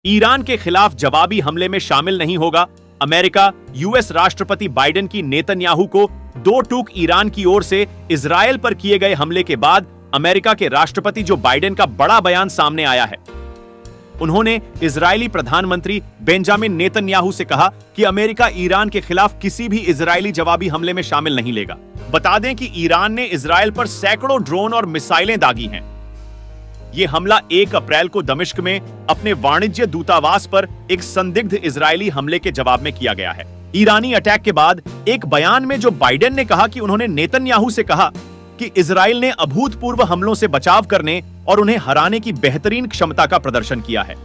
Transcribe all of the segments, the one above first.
Iran के खिलाफ जवाबी हमले में शामिल नहीं होगा। अमेरिका यूएस राष्ट्रपति बाइडेन की नेतन्याहू को दो टूक ईरान की ओर से इजरायल पर किए गए हमले के बाद अमेरिका के राष्ट्रपति जो बाइडेन का बड़ा बयान सामने आया है। उन्होंने इजरायली प्रधानमंत्री बेंजामिन नेतन्याहू से कहा कि अमेरिका ईरान के खिलाफ किसी भी इजरायली जवाबी हमले में शामिल नहीं लेगा। बता दें कि ईरान ने इजरायल पर सैकड़ों ड्रोन और मिसाइलें दागी हैं। यह हमला 1 अप्रैल को दमिश्क में अपने वाणिज्य दूतावास पर एक संदिग्ध इजरायली हमले के जवाब में किया गया है। ईरानी अटैक के बाद एक बयान में जो बाइडेन ने कहा कि उन्होंने नेतन्याहू से कहा कि इजरायल ने अभूतपूर्व हमलों से बचाव करने और उन्हें हराने की बेहतरीन क्षमता का प्रदर्शन किया है।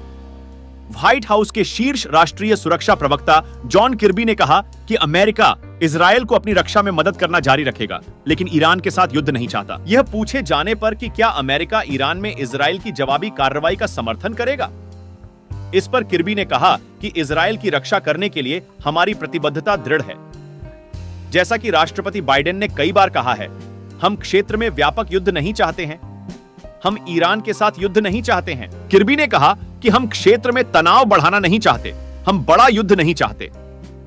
व्हाइट हाउस के शीर्ष राष्ट्रीय सुरक्षा प्रवक्ता जॉन किर्बी ने कहा कि अमेरिका इजरायल को अपनी रक्षा में मदद करना जारी रखेगा, लेकिन ईरान के साथ युद्ध नहीं चाहता। यह पूछे जाने पर कि क्या अमेरिका ईरान में इजरायल की जवाबी कार्रवाई का समर्थन करेगा, इस पर किर्बी ने कहा कि इजरायल की रक्षा करने के लिए हमारी प्रतिबद्धता दृढ़ है। जैसा कि राष्ट्रपति बाइडेन ने कई बार कहा है, हम क्षेत्र में व्यापक युद्ध नहीं चाहते हैं, हम ईरान के साथ युद्ध नहीं चाहते हैं। किर्बी ने कहा कि हम क्षेत्र में तनाव बढ़ाना नहीं चाहते, हम बड़ा युद्ध नहीं चाहते।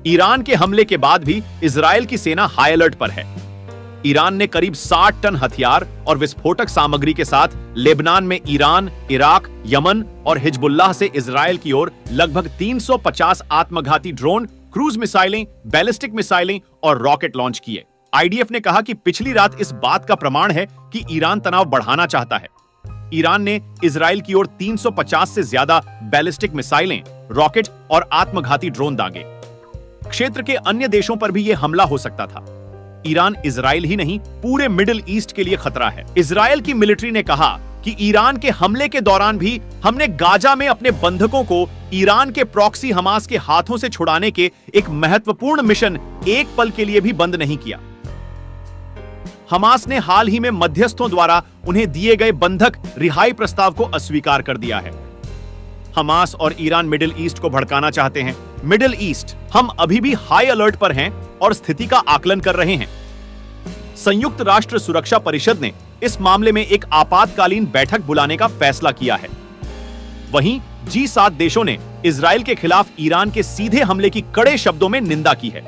ईरान के हमले के बाद भी इजरायल की सेना हाई अलर्ट पर है। ईरान ने करीब 60 टन हथियार और विस्फोटक सामग्री के साथ लेबनान में ईरान, इराक, यमन और हिजबुल्लाह से इजरायल की ओर लगभग 350 आत्मघाती ड्रोन, क्रूज मिसाइलें, बैलिस्टिक मिसाइलें और रॉकेट लॉन्च किए। आईडीएफ ने कहा कि पिछली रात इस बात का प्रमाण है कि ईरान तनाव बढ़ाना चाहता है। ईरान ने इजरायल की ओर 350 से ज्यादा बैलिस्टिक मिसाइलें, रॉकेट और आत्मघाती ड्रोन दागे। क्षेत्र के अन्य देशों पर भी यह हमला हो सकता था। ईरान इजरायल ही नहीं, पूरे मिडिल ईस्ट के लिए खतरा है। इजरायल की मिलिट्री ने कहा कि ईरान के हमले के दौरान भी हमने गाजा में अपने बंधकों को ईरान के प्रॉक्सी हमास के हाथों से छुड़ाने के एक महत्वपूर्ण मिशन एक पल के लिए भी बंद नहीं किया। हमास ने हाल ही में मध्यस्थों द्वारा उन्हें दिए गए बंधक रिहाई प्रस्ताव को अस्वीकार कर दिया है। हमास और ईरान मिडिल ईस्ट को भड़काना चाहते हैं। मिडिल ईस्ट, हम अभी भी हाई अलर्ट पर हैं और स्थिति का आकलन कर रहे हैं। संयुक्त राष्ट्र सुरक्षा परिषद ने इस मामले में एक आपातकालीन बैठक बुलाने का फैसला किया है। वहीं G7 देशों ने इजरायल के खिलाफ ईरान के सीधे हमले की कड़े शब्दों में निंदा की है।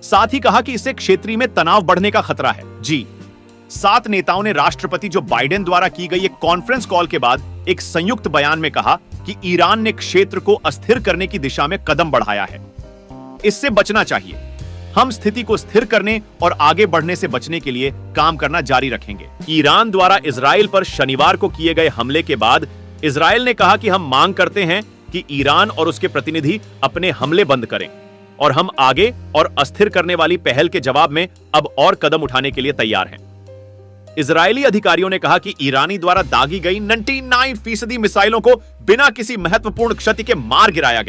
साथ ही कहा कि इससे क्षेत्र में तनाव बढ़ने का खतरा है। G7 नेताओं ने राष्ट्रपति जो बाइडेन द्वारा की गई एक कॉन्फ्रेंस कॉल के बाद एक संयुक्त बयान में कहा कि ईरान ने क्षेत्र को अस्थिर करने की दिशा में कदम बढ़ाया है। इससे बचना चाहिए। हम स्थिति को स्थिर करने और आगे बढ़ने से बचने के लिए काम करना जारी रखेंगे। ईरान द्वारा इजरायल पर शनिवार को किए गए हमले के बाद इजरायल ने कहा कि हम मांग करते हैं कि ईरान और उसके प्रतिनिधि अपने हमले बंद करें और हम आगे और अस्थिर करने वाली पहल के जवाब में अब और कदम उठाने के लिए तैयार हैं। इजरायली अधिकारियों ने कहा कि ईरानी द्वारा दागी गई 99% मिसाइलों को बिना किसी महत्वपूर्ण क्षति के मार गिराया गया।